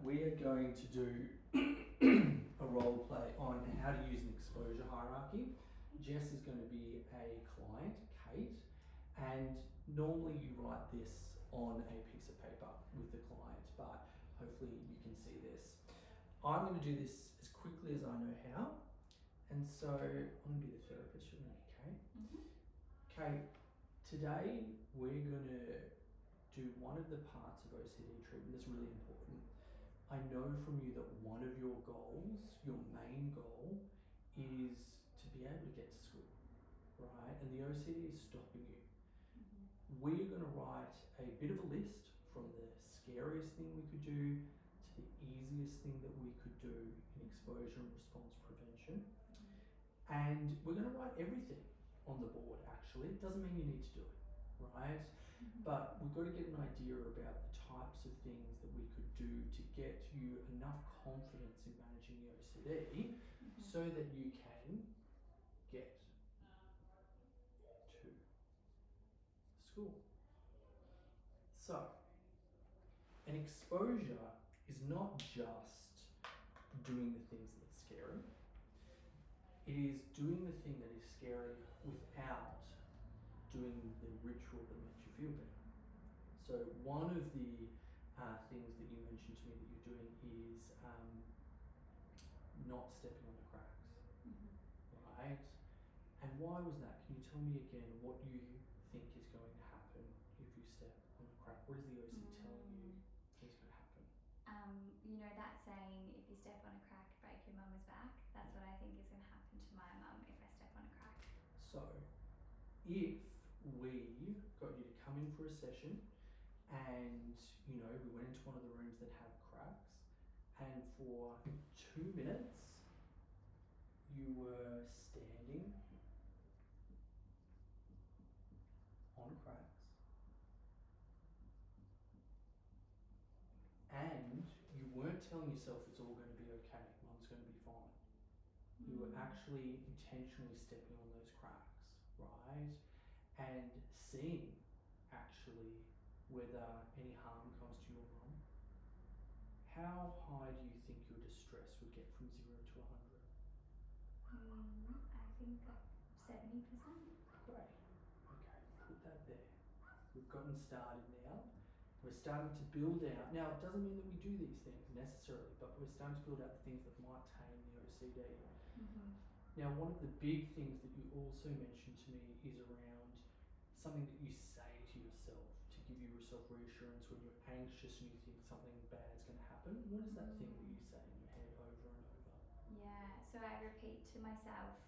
we are going to do a role play on how to use an exposure hierarchy. Jess is going to be a client, Kate, and normally you write this on a piece of paper with the client, but hopefully you can see this. I'm going to do this as quickly as I know how, and so I'm going to be the therapist, you're going to be Kate. Kate, today we're going to do one of the parts of OCD treatment that's really important. I know from you that one of your goals, your main goal, is to be able to get to school, right? And the OCD is stopping you. We're going to write a bit of a list from the scariest thing we could do to the easiest thing that we could do in exposure and response prevention. And we're going to write everything on the board, actually. It doesn't mean you need to do it, right? But we've got to get an idea about the types of things that we could do to get you enough confidence in managing the OCD so that you can get to school. So, an exposure is not just doing the things that's scary. It is doing the thing that is scary without doing the ritual that makes you feel better. So one of the things that you mentioned to me that you're doing is not stepping on the cracks, right? And why was that? Can you tell me again what you think is going to happen if you step on a crack? What is the OC telling you is going to happen? You know that saying, if you step on a crack, break your mama's back? That's what I think is going to happen to my mum if I step on a crack. So, if we got you to come in for a session and, you know, we went into one of the rooms that have cracks and for 2 minutes you were standing on cracks and you weren't telling yourself it's all going to be okay, mum's going to be fine. You were actually intentionally stepping on those cracks, right? And seeing actually whether any harm comes to your mum. How high do you think your distress would get from 0 to 100? I think 70%. Great. Okay, put that there. We've gotten started now. We're starting to build out. Now, it doesn't mean that we do these things necessarily, but we're starting to build out the things that might tame the OCD. Now, one of the big things that you also mentioned to me is around something that you say to yourself to give yourself reassurance when you're anxious and you think something bad's going to happen. What is that thing that you say in your head over and over? Yeah, so I repeat to myself,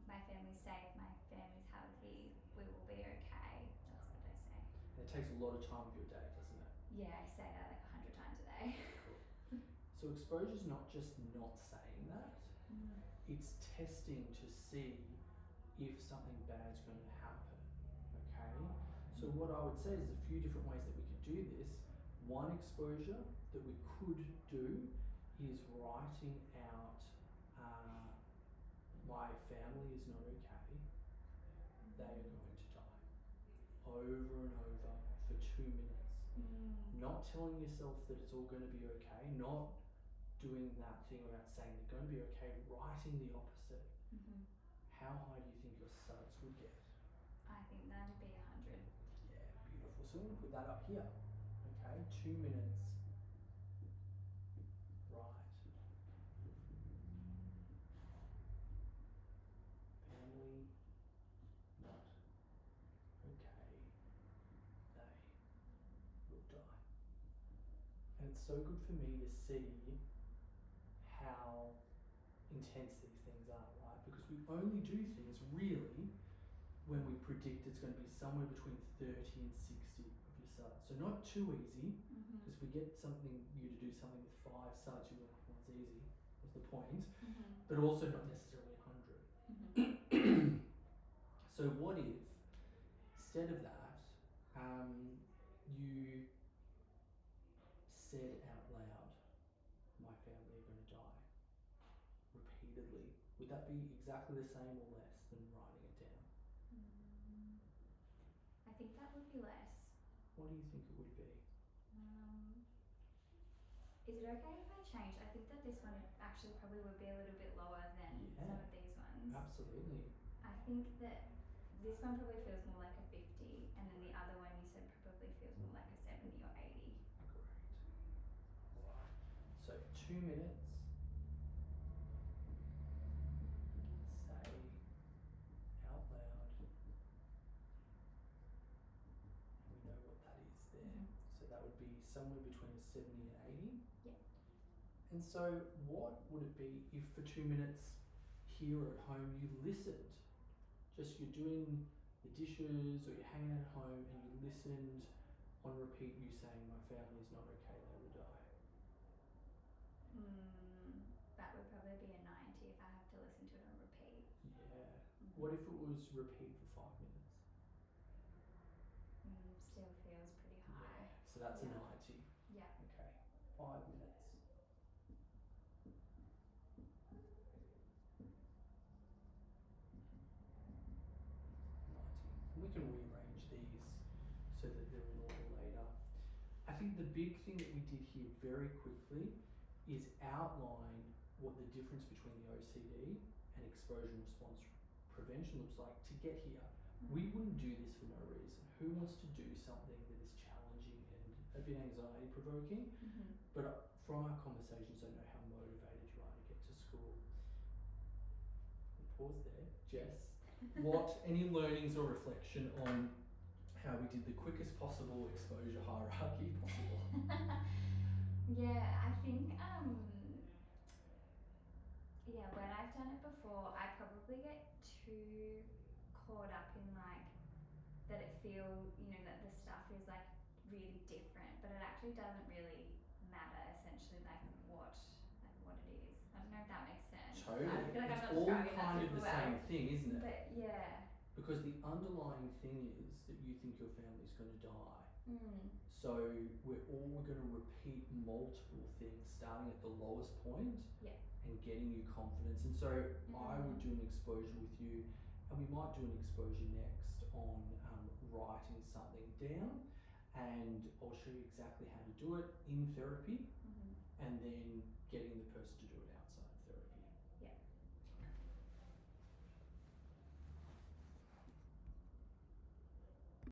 my family's safe, my family's healthy, we will be okay. That's what I say. And it takes a lot of time of your day, doesn't it? Yeah, I say that like 100 times a day. Cool. So exposure is not just not saying that, it's testing to see if something bad's going to happen, okay? So what I would say is a few different ways that we could do this. One exposure that we could do is writing out, my family is not okay, they are going to die, over and over for 2 minutes. Not telling yourself that it's all going to be okay, not doing that thing about saying they're going to be okay, writing the opposite. How high do you think your suds would get? I think that would be 100. Yeah, beautiful. So I'm going to put that up here. Okay, 2 minutes. Right. Family not okay. They will die. And it's so good for me to see how intense these things are, right? Because we only do things really when we predict it's going to be somewhere between 30 and 60 of your suds. So not too easy, because if we get you to do something with 5 suds, you're like, well, it's easy, was the point, but also not necessarily 100. So what if, instead of that, you said out loud, my family are going to die, repeatedly? Would that be exactly the same or less than writing it down? I think that would be less. What do you think it would be? Is it okay if I change? I think that this one actually probably would be a little bit lower than some Yeah. of these ones. Absolutely. I think that this one probably feels more like a 50, and then the other one you said probably feels more like a 70 or 80. Great. Alright. So 2 minutes. Say out loud. And we know what that is there. Mhm. So that would be somewhere between a 70 and 80. Yeah. And so what would it be if for 2 minutes here or at home you listened? Just you're doing the dishes or you're hanging out at home and you listened on repeat you saying my family is not okay, they will die. That would probably be a 90 if I have to listen to it on repeat. Yeah. Mhm. What if it was repeat for 5 minutes? Still feels pretty Yeah. high. So that's Yeah. a 90. Yeah. Okay. 5 minutes. 90. And we can rearrange these so that they're in order later. I think the big thing that we did here very quickly is outline what the difference between the OCD and exposure and response prevention looks like to get here. We wouldn't do this for no reason. Who wants to do something that is challenging and a bit anxiety provoking? Mhm. But from our conversations, I know how motivated you are to get to school. Pause there, Jess. What any learnings or reflection on how we did the quickest possible exposure hierarchy possible? Yeah, I think yeah, when I've done it before, I probably get too caught up in like that it that the stuff is like really different, but it actually doesn't really matter essentially like what it is. I don't know if that makes sense. Totally. I feel like It's I'm not all describing that kind of super the well. same thing, isn't it? But yeah. Because the underlying thing is that you think your family's going to die. So we're all going to repeat multiple things starting at the lowest point and getting you confidence. And so I would do an exposure with you, and we might do an exposure next on writing something down, and I'll show you exactly how to do it in therapy and then getting the person to do it